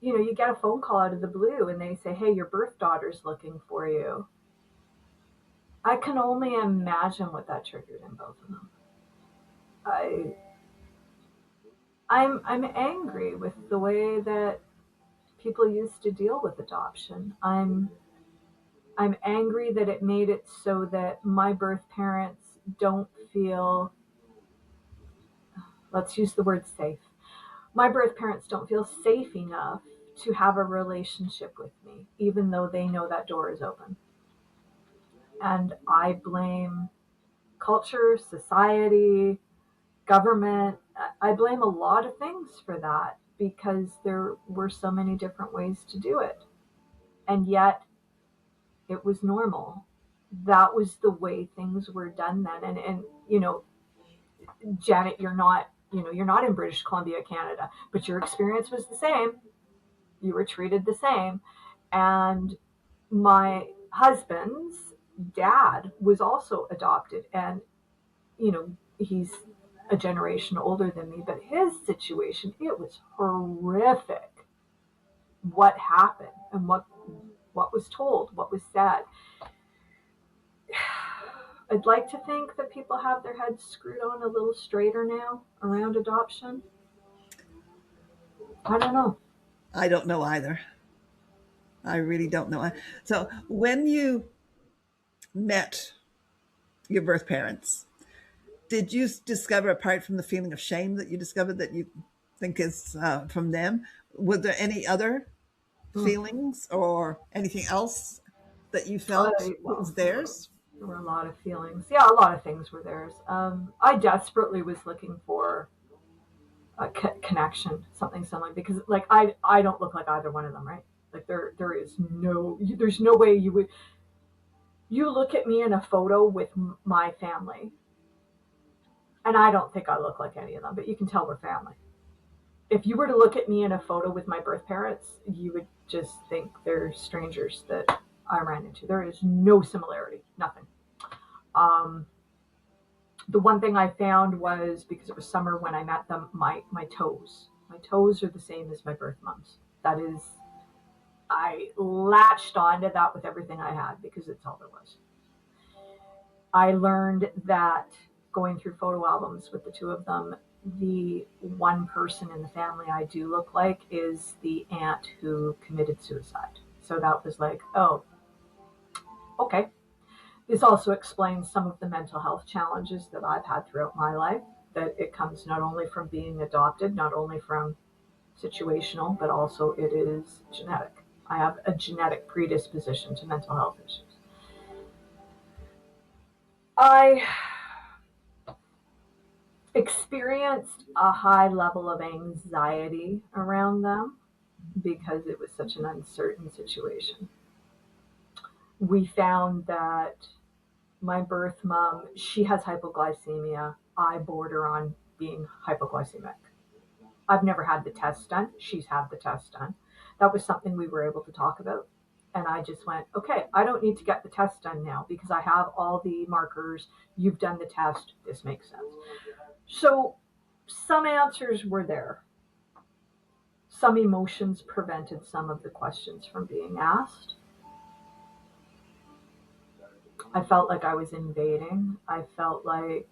Speaker 3: you get a phone call out of the blue and they say, "Hey, your birth daughter's looking for you." I can only imagine what that triggered in both of them. I I'm angry with the way that people used to deal with adoption. I'm angry that it made it so that my birth parents don't feel, let's use the word safe. My birth parents don't feel safe enough to have a relationship with me, even though they know that door is open. And I blame culture, society, government. I blame a lot of things for that because there were so many different ways to do it. And yet it was normal. That was the way things were done then. And Janet, you're not in British Columbia, Canada, but your experience was the same. You were treated the same. And my husband's dad was also adopted, and he's a generation older than me, but his situation, it was horrific what happened and what was told, what was said. I'd like to think that people have their heads screwed on a little straighter now around adoption. I don't know.
Speaker 2: I don't know either. I really don't know. So when you met your birth parents, did you discover, apart from the feeling of shame that you discovered that you think is from them, were there any other feelings or anything else that you felt was theirs?
Speaker 3: There were a lot of feelings. Yeah, a lot of things were theirs. I desperately was looking for a connection, something similar, because like I don't look like either one of them, right? Like there's no way you look at me in a photo with my family, and I don't think I look like any of them, but you can tell we're family. If you were to look at me in a photo with my birth parents, you would just think they're strangers that I ran into. There is no similarity, nothing. Um, the one thing I found was, because it was summer when I met them, my toes. My toes are the same as my birth mom's. That is, I latched onto that with everything I had because it's all there was. I learned that going through photo albums with the two of them, the one person in the family I do look like is the aunt who committed suicide. So that was like, oh, okay. This also explains some of the mental health challenges that I've had throughout my life, that it comes not only from being adopted, not only from situational, but also it is genetic. I have a genetic predisposition to mental health issues. I experienced a high level of anxiety around them because it was such an uncertain situation. We found that my birth mom, she has hypoglycemia. I border on being hypoglycemic. I've never had the test done. She's had the test done. That was something we were able to talk about. And I just went, okay, I don't need to get the test done now because I have all the markers. You've done the test. This makes sense. So some answers were there. Some emotions prevented some of the questions from being asked. I felt like I was invading. I felt like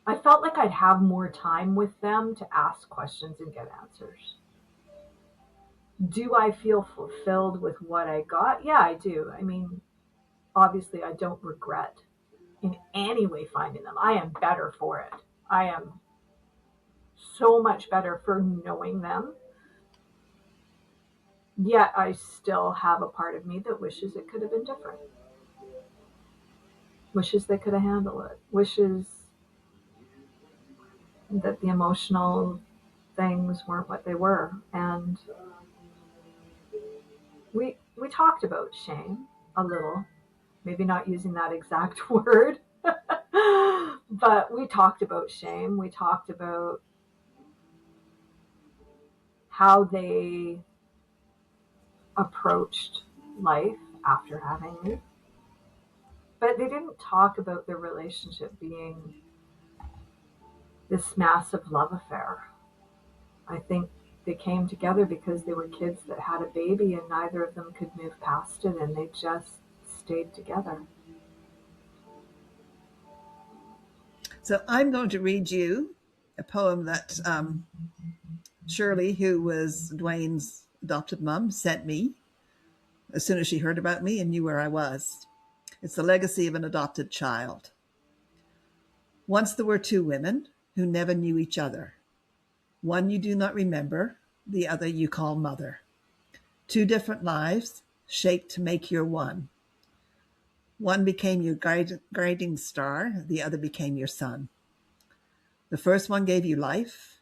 Speaker 3: I'd have more time with them to ask questions and get answers. Do I feel fulfilled with what I got? Yeah, I do. I mean, obviously, I don't regret in any way finding them. I am better for it. I am so much better for knowing them. Yet I still have a part of me that wishes it could have been different. Wishes they could have handled it. Wishes that the emotional things weren't what they were. And we talked about shame a little, maybe not using that exact word, but we talked about shame. We talked about how they approached life after having me. But they didn't talk about their relationship being this massive love affair. I think they came together because they were kids that had a baby and neither of them could move past it, and they just stayed together.
Speaker 2: So I'm going to read you a poem that Shirley, who was Dwayne's adopted mom, sent me as soon as she heard about me and knew where I was. It's the legacy of an adopted child. Once there were two women who never knew each other. One you do not remember, the other you call mother. Two different lives shaped to make your one. One became your guiding star, the other became your sun. The first one gave you life,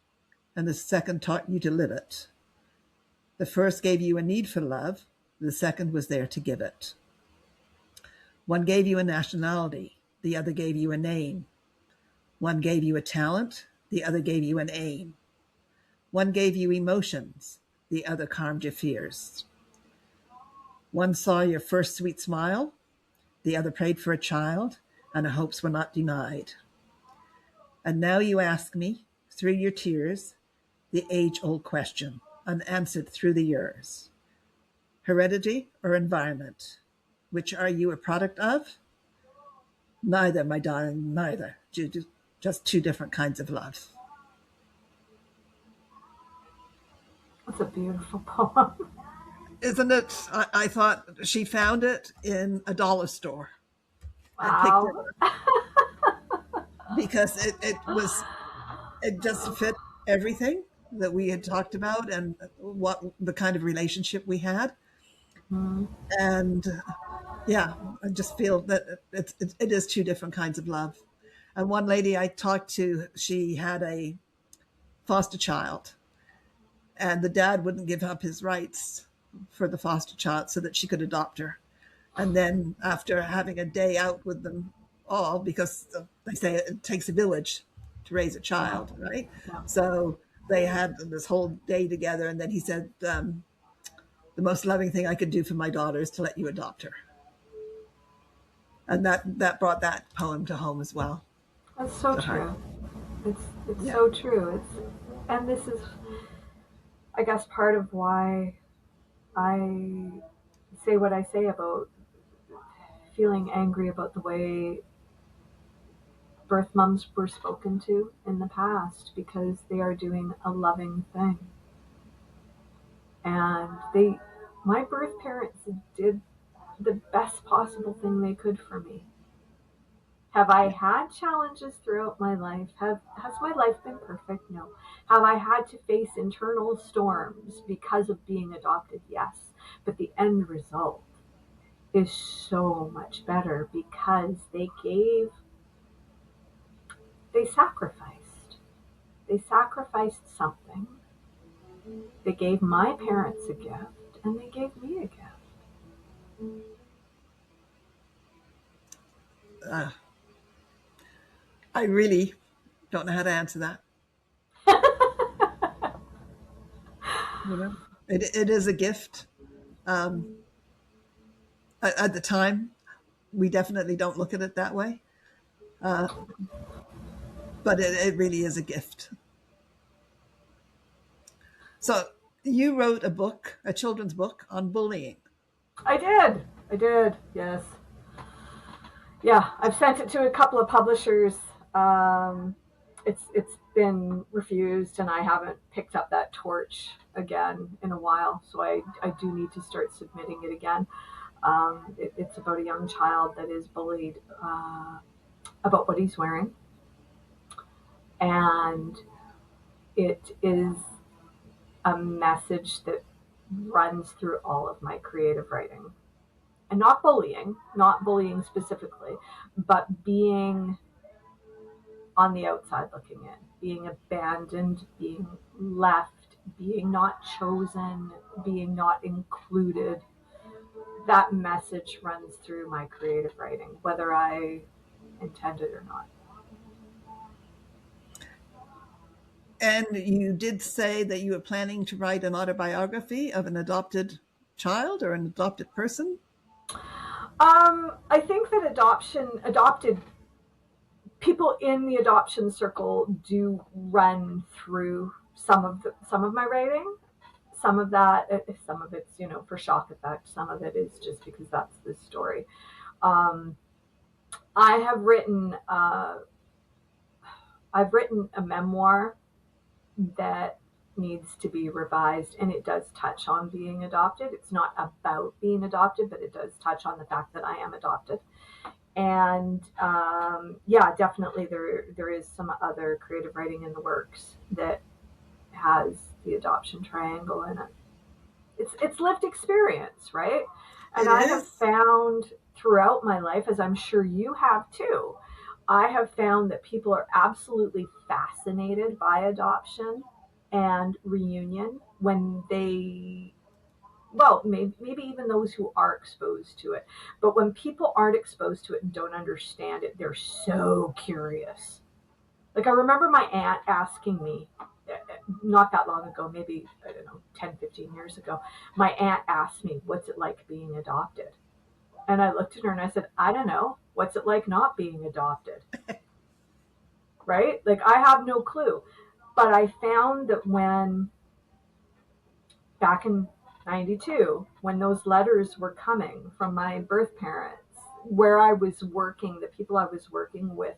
Speaker 2: and the second taught you to live it. The first gave you a need for love, the second was there to give it. One gave you a nationality, the other gave you a name. One gave you a talent, the other gave you an aim. One gave you emotions, the other calmed your fears. One saw your first sweet smile, the other prayed for a child, and her hopes were not denied. And now you ask me, through your tears, the age-old question, unanswered through the years. Heredity or environment? Which are you a product of? Neither, my darling, neither. Just two different kinds of love.
Speaker 3: That's a beautiful poem.
Speaker 2: Isn't it? I thought she found it in a dollar store and picked it
Speaker 3: Wow.
Speaker 2: up because it just fit everything that we had talked about and what the kind of relationship we had.
Speaker 3: Mm.
Speaker 2: And yeah, I just feel that it is two different kinds of love. And one lady I talked to, she had a foster child, and the dad wouldn't give up his rights for the foster child so that she could adopt her. And then after having a day out with them all, because they say it takes a village to raise a child, right?
Speaker 3: Yeah.
Speaker 2: So they had this whole day together, and then he said, the most loving thing I could do for my daughter is to let you adopt her. And that brought that poem to home as well.
Speaker 3: That's so
Speaker 2: To her.
Speaker 3: true. It's
Speaker 2: Yeah.
Speaker 3: so true. And this is, I guess, part of why I say what I say about feeling angry about the way birth moms were spoken to in the past, because they are doing a loving thing. And my birth parents did the best possible thing they could for me. Have I had challenges throughout my life? Has my life been perfect? No. Have I had to face internal storms because of being adopted? Yes. But the end result is so much better because they sacrificed. They sacrificed something. They gave my parents a gift and they gave me a gift.
Speaker 2: Uh, I really don't know how to answer that. You know, it is a gift. Um, at the time, we definitely don't look at it that way, uh, but it really is a gift. So you wrote a book, a children's book on bullying.
Speaker 3: I did. I did. Yes. Yeah, I've sent it to a couple of publishers. It's been refused, and I haven't picked up that torch again in a while. So I do need to start submitting it again. It's about a young child that is bullied about what he's wearing, and it is a message that runs through all of my creative writing. And not bullying specifically, but being on the outside looking in, being abandoned, being left, being not chosen, being not included. That message runs through my creative writing, whether I intend it or not.
Speaker 2: And you did say that you were planning to write an autobiography of an adopted child or an adopted person.
Speaker 3: I think that adopted people in the adoption circle do run through some of my writing. Some of that, some of it's for shock effect. Some of it is just because that's the story. Um, I have written I've written a memoir that needs to be revised, and it does touch on being adopted. It's not about being adopted, but it does touch on the fact that I am adopted. And yeah, definitely there is some other creative writing in the works that has the adoption triangle in it. It's lived experience, right? And
Speaker 2: It
Speaker 3: I have
Speaker 2: is.
Speaker 3: found throughout my life, as I'm sure you have too, I have found that people are absolutely fascinated by adoption and reunion when they, well, maybe even those who are exposed to it. But when people aren't exposed to it and don't understand it, they're so curious. Like I remember my aunt asking me, not that long ago, maybe, I don't know, 10, 15 years ago, my aunt asked me, what's it like being adopted? And I looked at her and I said, I don't know. What's it like not being adopted? Right? Like I have no clue. But I found that when back in 92, when those letters were coming from my birth parents, where I was working, the people I was working with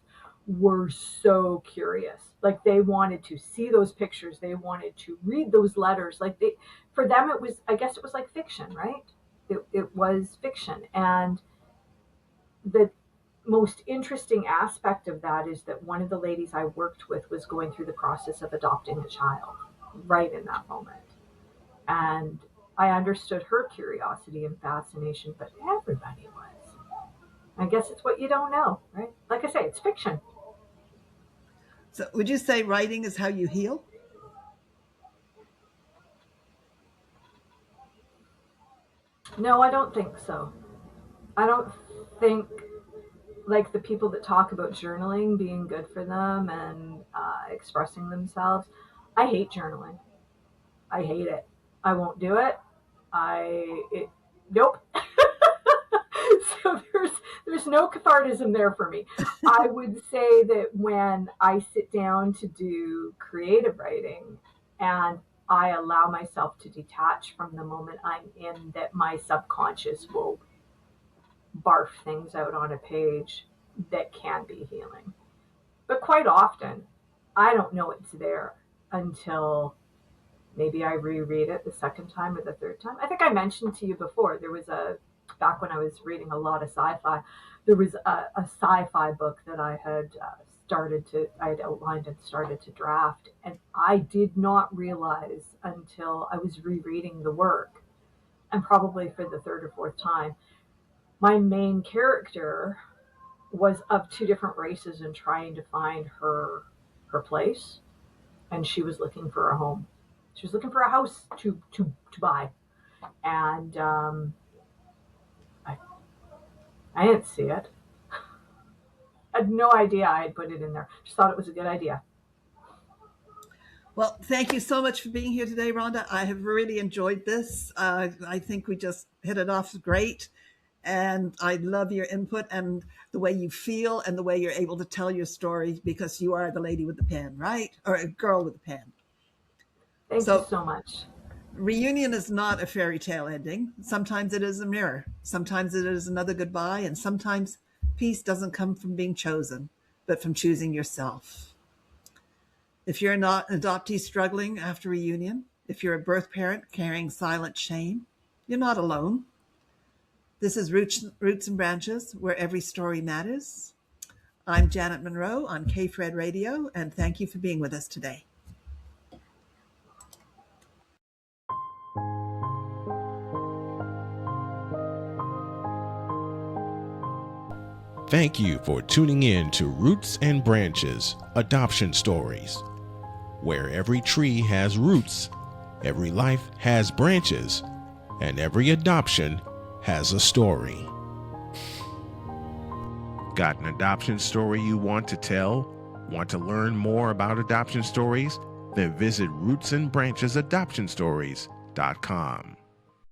Speaker 3: were so curious. Like they wanted to see those pictures, they wanted to read those letters. Like they, for them, it was, I guess it was like fiction, right? It was fiction. And the most interesting aspect of that is that one of the ladies I worked with was going through the process of adopting a child right in that moment. And I understood her curiosity and fascination, but everybody was. I guess it's what you don't know, right? Like I say, it's fiction.
Speaker 2: So, would you say writing is how you heal?
Speaker 3: No, I don't think so. I don't think like the people that talk about journaling being good for them and expressing themselves. I hate journaling. I hate it. I won't do it. Nope. So there's no cathartism there for me. I would say that when I sit down to do creative writing and I allow myself to detach from the moment I'm in, that my subconscious will barf things out on a page that can be healing. But quite often, I don't know it's there until maybe I reread it the second time or the third time. I think I mentioned to you before, there was back when I was reading a lot of sci fi, there was a sci fi book that I had outlined and started to draft. And I did not realize until I was rereading the work, and probably for the third or fourth time, my main character was of two different races and trying to find her place, and she was looking for a home. She was looking for a house to buy, and I I didn't see it. I had no idea I had put it in there. Just thought it was a good idea.
Speaker 2: Well, thank you so much for being here today, Rhonda. I have really enjoyed this. I think we just hit it off great. And I love your input and the way you feel and the way you're able to tell your story because you are the lady with the pen, right? Or a girl with the pen.
Speaker 3: Thank you
Speaker 2: So,
Speaker 3: so much.
Speaker 2: reunion is not a fairy tale ending. Sometimes it is a mirror. Sometimes it is another goodbye. And sometimes peace doesn't come from being chosen, but from choosing yourself. If you're not an adoptee struggling after reunion, if you're a birth parent carrying silent shame, you're not alone. This is Roots and Branches, where every story matters. I'm Janet Monroe on KFred Radio, and thank you for being with us today.
Speaker 1: Thank you for tuning in to Roots and Branches Adoption Stories, where every tree has roots, every life has branches, and every adoption has a story. Got an adoption story you want to tell? Want to learn more about adoption stories? Then visit rootsandbranchesadoptionstories.com.